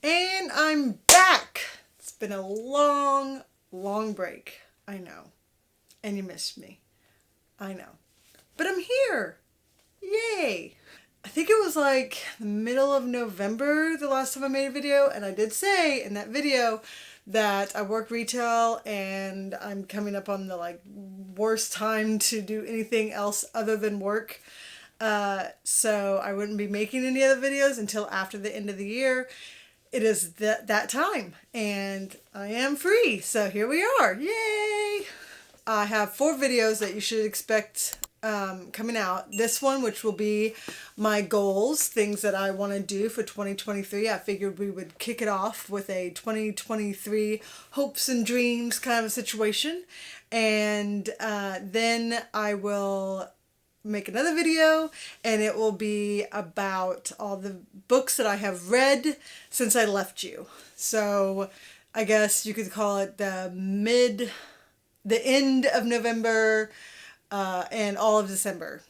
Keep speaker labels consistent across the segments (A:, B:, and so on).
A: And I'm back. It's been a long, long break. I know. And you missed me. I know. But I'm here. Yay. I think it was like the middle of November the last time I made a video, and I did say in that video that I work retail and I'm coming up on the worst time to do anything else other than work. So I wouldn't be making any other videos until after the end of the year. It is that time and I am free. So here we are. Yay! I have 4 videos that you should expect coming out. This one, which will be my goals, things that I want to do for 2023. I figured we would kick it off with a 2023 hopes and dreams kind of a situation. And then I will make another video and it will be about all the books that I have read since I left you. So I guess you could call it the end of November and all of December.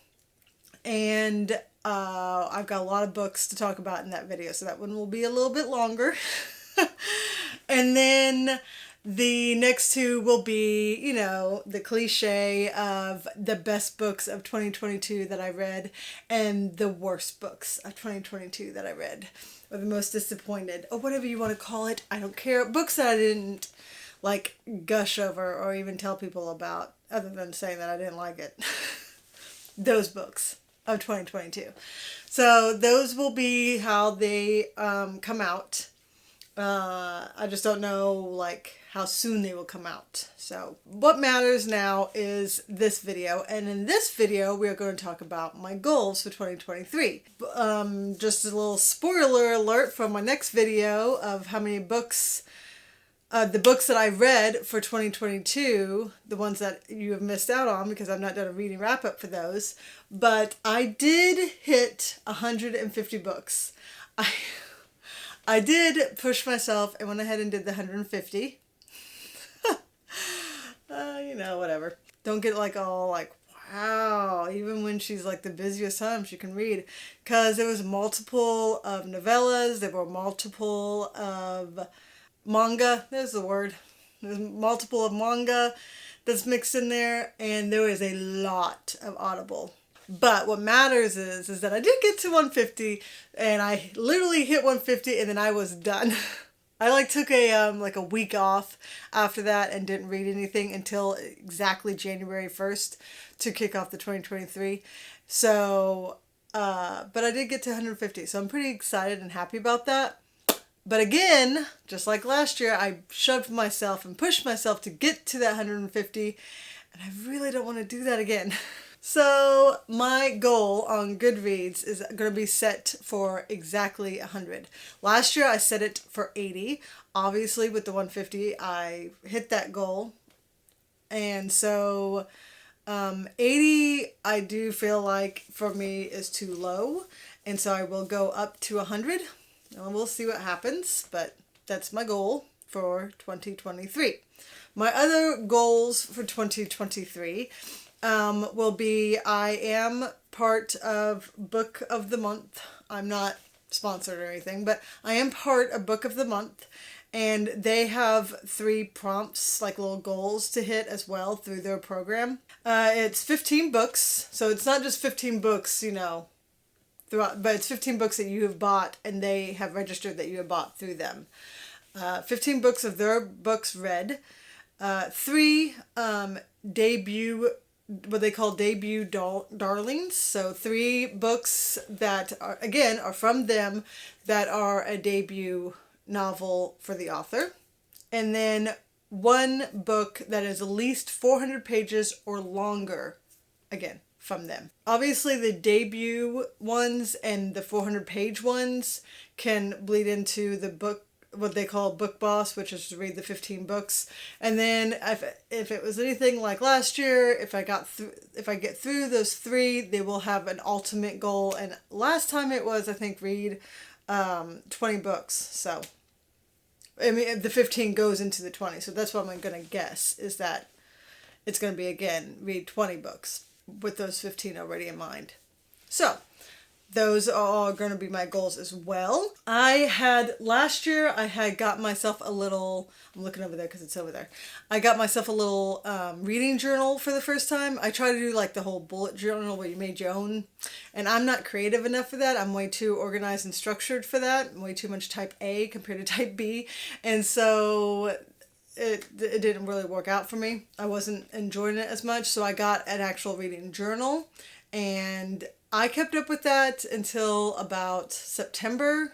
A: And I've got a lot of books to talk about in that video, so that one will be a little bit longer. And then the next 2 will be, you know, the cliche of the best books of 2022 that I read and the worst books of 2022 that I read, or the most disappointed, or whatever you want to call it. I don't care. Books that I didn't gush over or even tell people about, other than saying that I didn't like it. Those books of 2022. So those will be how they come out. I just don't know how soon they will come out. So what matters now is this video, and in this video we are going to talk about my goals for 2023. Just a little spoiler alert from my next video of how many books, the books that I read for 2022, the ones that you have missed out on because I've not done a reading wrap up for those, but I did hit 150 books. I did push myself and went ahead and did the 150. You know, whatever. Don't get all wow, even when she's the busiest time she can read. Because there was multiple of novellas, there were multiple of manga, there's the word. There's multiple of manga that's mixed in there, and there was a lot of Audible. But what matters is that I did get to 150, and I literally hit 150, and then I was done. I took a week off after that and didn't read anything until exactly January 1st to kick off the 2023. So, but I did get to 150, so I'm pretty excited and happy about that. But again, just like last year, I shoved myself and pushed myself to get to that 150, and I really don't want to do that again. So my goal on Goodreads is going to be set for exactly 100. Last year I set it for 80. Obviously with the 150 I hit that goal. And so 80 I do feel like for me is too low. And so I will go up to 100. And we'll see what happens. But that's my goal for 2023. My other goals for 2023 will be, I am part of Book of the Month. I'm not sponsored or anything, but I am part of Book of the Month, and they have 3 prompts, little goals to hit as well through their program. It's 15 books, so it's not just 15 books, you know, throughout, but it's 15 books that you have bought and they have registered that you have bought through them. 15 books of their books read, 3 debut, what they call debut darlings. So 3 books that are, again, are from them that are a debut novel for the author. And then 1 book that is at least 400 pages or longer, again, from them. Obviously the debut ones and the 400 page ones can bleed into the book, what they call Book Boss, which is to read the 15 books. And then if it was anything like last year, if I get through those 3, they will have an ultimate goal. And last time it was, I think, read 20 books. So, I mean, the 15 goes into the 20. So that's what I'm going to guess, is that it's going to be, again, read 20 books with those 15 already in mind. So, those are all going to be my goals as well. Last year, I had got myself a little, I'm looking over there because it's over there. I got myself a little reading journal for the first time. I try to do like the whole bullet journal where you made your own. And I'm not creative enough for that. I'm way too organized and structured for that. I'm way too much type A compared to type B. And so it didn't really work out for me. I wasn't enjoying it as much. So I got an actual reading journal, and I kept up with that until about September,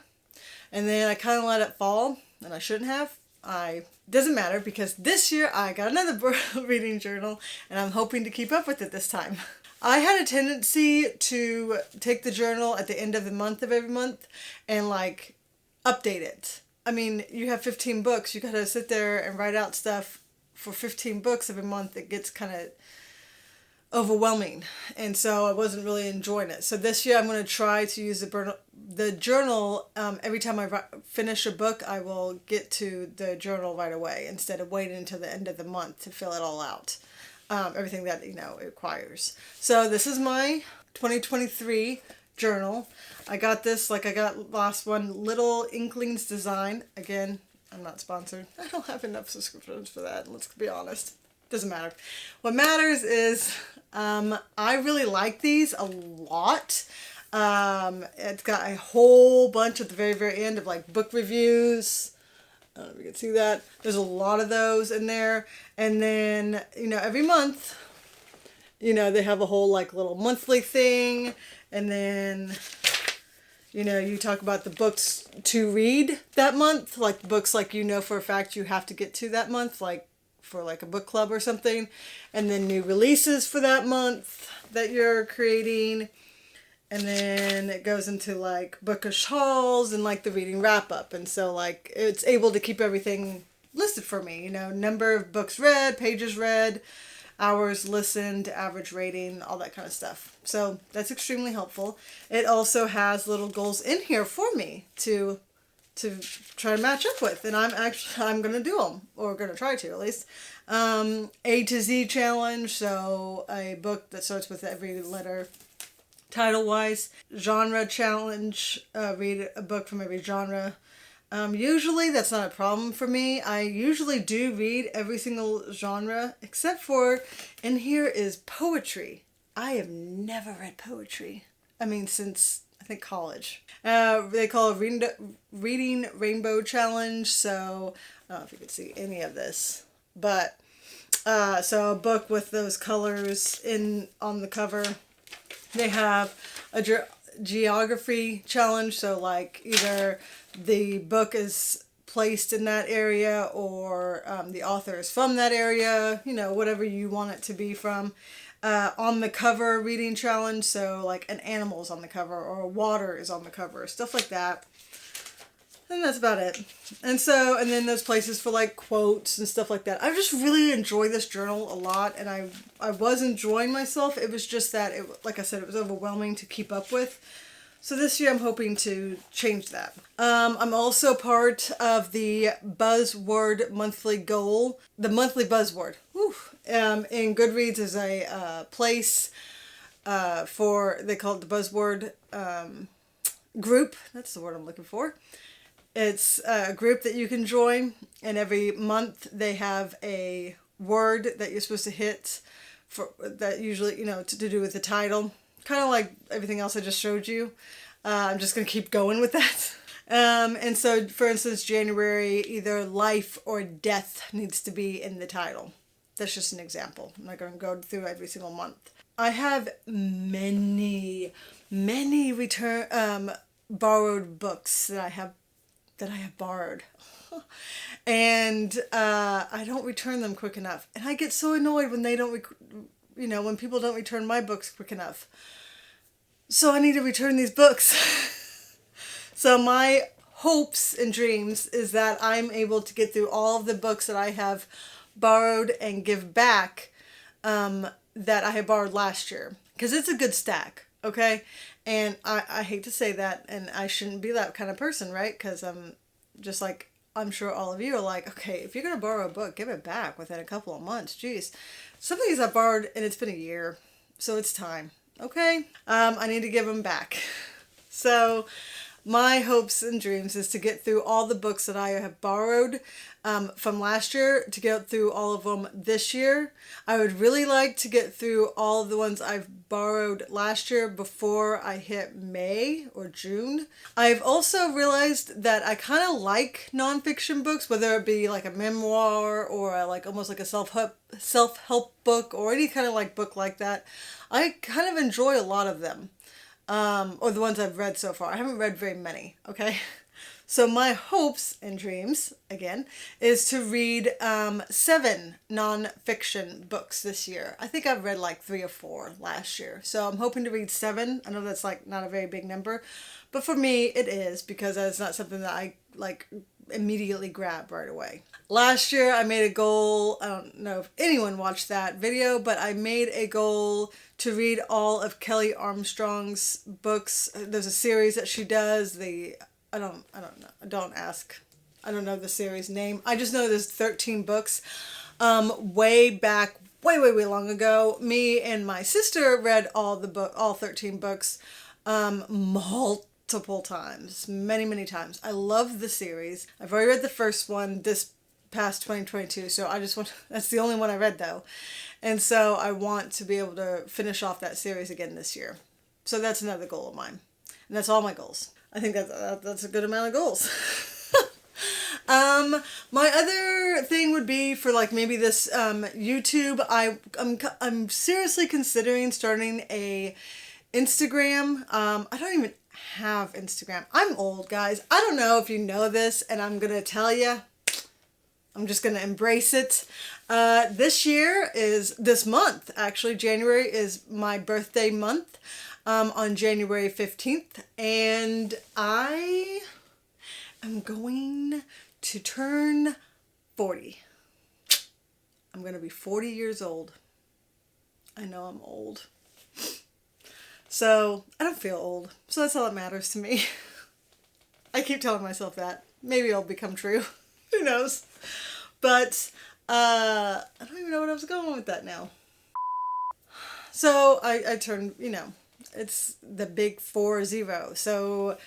A: and then I kind of let it fall, and I shouldn't have. Doesn't matter, because this year I got another reading journal, and I'm hoping to keep up with it this time. I had a tendency to take the journal at the end of the month of every month and like update it. I mean, you have 15 books, you gotta sit there and write out stuff for 15 books every month. It gets kind of overwhelming, and so I wasn't really enjoying it. So this year I'm going to try to use the journal. Every time I finish a book, I will get to the journal right away instead of waiting until the end of the month to fill it all out. Everything that it requires. So this is my 2023 journal. I got this, like I got last one, Little Inklings Design. Again, I'm not sponsored. I don't have enough subscriptions for that, let's be honest. Doesn't matter. What matters is I really like these a lot. It's got a whole bunch at the very, very end of like book reviews. I don't know if you can see that. There's a lot of those in there. And then, every month, they have a whole like little monthly thing. And then, you talk about the books to read that month. Like books like for a fact you have to get to that month. Like for like a book club or something, and then new releases for that month that you're creating, and then it goes into like bookish hauls and like the reading wrap up. And so like it's able to keep everything listed for me, number of books read, pages read, hours listened, average rating, all that kind of stuff. So that's extremely helpful. It also has little goals in here for me to try to match up with, and I'm gonna do them, or gonna try to at least. A to Z challenge, so a book that starts with every letter title wise. Genre challenge, read a book from every genre. Usually that's not a problem for me. I usually do read every single genre, except for in here is poetry. I have never read poetry. I mean, since I think college. They call it Reading Rainbow Challenge, so I don't know if you can see any of this, but so a book with those colors on the cover. They have a geography challenge, so like either the book is placed in that area, or the author is from that area, whatever you want it to be from. On the cover reading challenge, so like an animal is on the cover, or water is on the cover, stuff like that. And that's about it. And then there's places for like quotes and stuff like that. I just really enjoy this journal a lot, and I was enjoying myself. It was just that, like I said, it was overwhelming to keep up with. So this year I'm hoping to change that. I'm also part of the Buzzword monthly goal. The monthly Buzzword. Whew. In Goodreads is a place they call it the Buzzword group. That's the word I'm looking for. It's a group that you can join, and every month they have a word that you're supposed to hit for that, usually to do with the title. Kind of like everything else I just showed you. I'm just going to keep going with that. And so, for instance, January, either life or death needs to be in the title. That's just an example. I'm not going to go through every single month. I have many borrowed books that I have borrowed. And I don't return them quick enough. And I get so annoyed when they don't, when people don't return my books quick enough. So I need to return these books. So my hopes and dreams is that I'm able to get through all of the books that I have borrowed and give back that I had borrowed last year. Because it's a good stack, okay? And I hate to say that, and I shouldn't be that kind of person, right? Because I'm just like, I'm sure all of you are like, okay, if you're going to borrow a book, give it back within a couple of months. Jeez. Some of these I borrowed and it's been a year. So it's time. Okay? I need to give them back. So my hopes and dreams is to get through all the books that I have borrowed from last year, to get through all of them this year. I would really like to get through all of the ones I've borrowed last year before I hit May or June. I've also realized that I kind of like nonfiction books, whether it be like a memoir or like almost like a self-help book or any kind of like book like that. I kind of enjoy a lot of them. Or the ones I've read so far. I haven't read very many, okay? So my hopes and dreams, again, is to read 7 nonfiction books this year. I think I've read like 3 or 4 last year. So I'm hoping to read 7. I know that's like not a very big number, but for me it is, because it's not something that I like immediately grab right away. Last year I made a goal, I don't know if anyone watched that video, but I made a goal to read all of Kelly Armstrong's books. There's a series that she does, I don't know. Don't ask. I don't know the series name. I just know there's 13 books. Way back, way long ago, me and my sister read all 13 books, multiple times, many times. I love the series. I've already read the first one this past 2022, so that's the only one I read though. And so I want to be able to finish off that series again this year. So that's another goal of mine. And that's all my goals. I think that's a good amount of goals. My other thing would be for like maybe this YouTube. I'm seriously considering starting a Instagram. I don't even have Instagram. I'm old, guys. I don't know if you know this, and I'm gonna tell you. I'm just gonna embrace it. This month, actually, January is my birthday month. On January 15th, and I am going to turn 40. I'm going to be 40 years old. I know I'm old. So, I don't feel old. So that's all that matters to me. I keep telling myself that. Maybe it'll become true. Who knows? But, I don't even know what I was going with that now. So, I turned, it's the big 40. So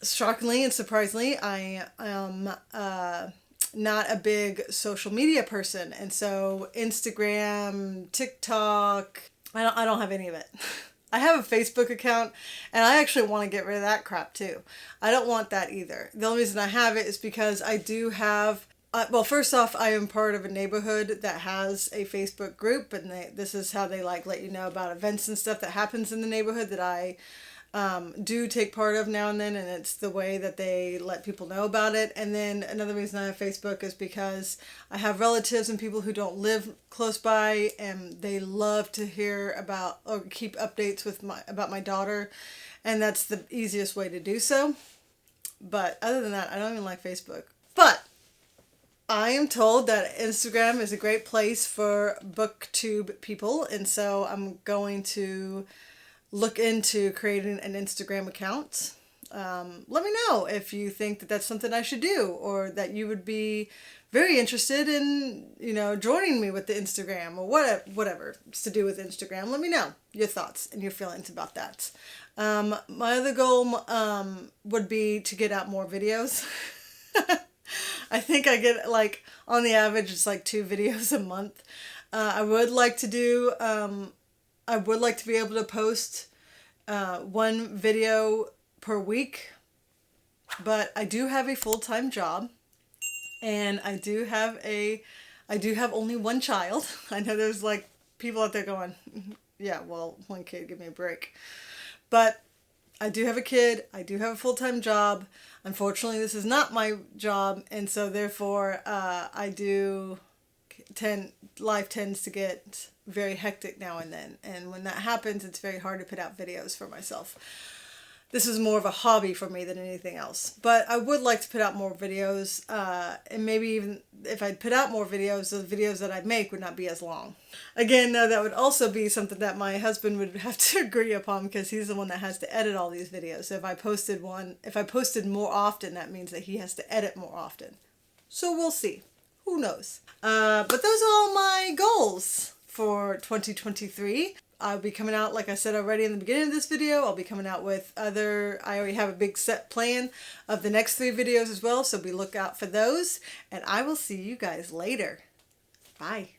A: shockingly and surprisingly, I am not a big social media person. And so Instagram, TikTok, I don't have any of it. I have a Facebook account, and I actually want to get rid of that crap too. I don't want that either. The only reason I have it is because I do have well, first off, I am part of a neighborhood that has a Facebook group, and this is how they like let you know about events and stuff that happens in the neighborhood that I do take part of now and then, and it's the way that they let people know about it. And then another reason I have Facebook is because I have relatives and people who don't live close by, and they love to hear about or keep updates about my daughter, and that's the easiest way to do so. But other than that, I don't even like Facebook. But I am told that Instagram is a great place for booktube people, and so I'm going to look into creating an Instagram account. Let me know if you think that that's something I should do, or that you would be very interested in, joining me with the Instagram, or whatever it's to do with Instagram. Let me know your thoughts and your feelings about that. My other goal would be to get out more videos. I think I get on the average it's 2 videos a month. I would like to be able to post 1 video per week, but I do have a full-time job, and I do have only 1 child. I know there's people out there going, yeah, well, 1 kid, give me a break. But I do have a kid, I do have a full-time job. Unfortunately, this is not my job, and so therefore life tends to get very hectic now and then. And when that happens, it's very hard to put out videos for myself. This is more of a hobby for me than anything else. But I would like to put out more videos, and maybe even if I put out more videos, the videos that I make would not be as long. Again, that would also be something that my husband would have to agree upon, because he's the one that has to edit all these videos. So if I posted more often, that means that he has to edit more often. So we'll see. Who knows? But those are all my goals for 2023. I'll be coming out, like I said already in the beginning of this video, I'll be coming out with other, I already have a big set plan of the next 3 videos as well, so be look out for those, and I will see you guys later. Bye.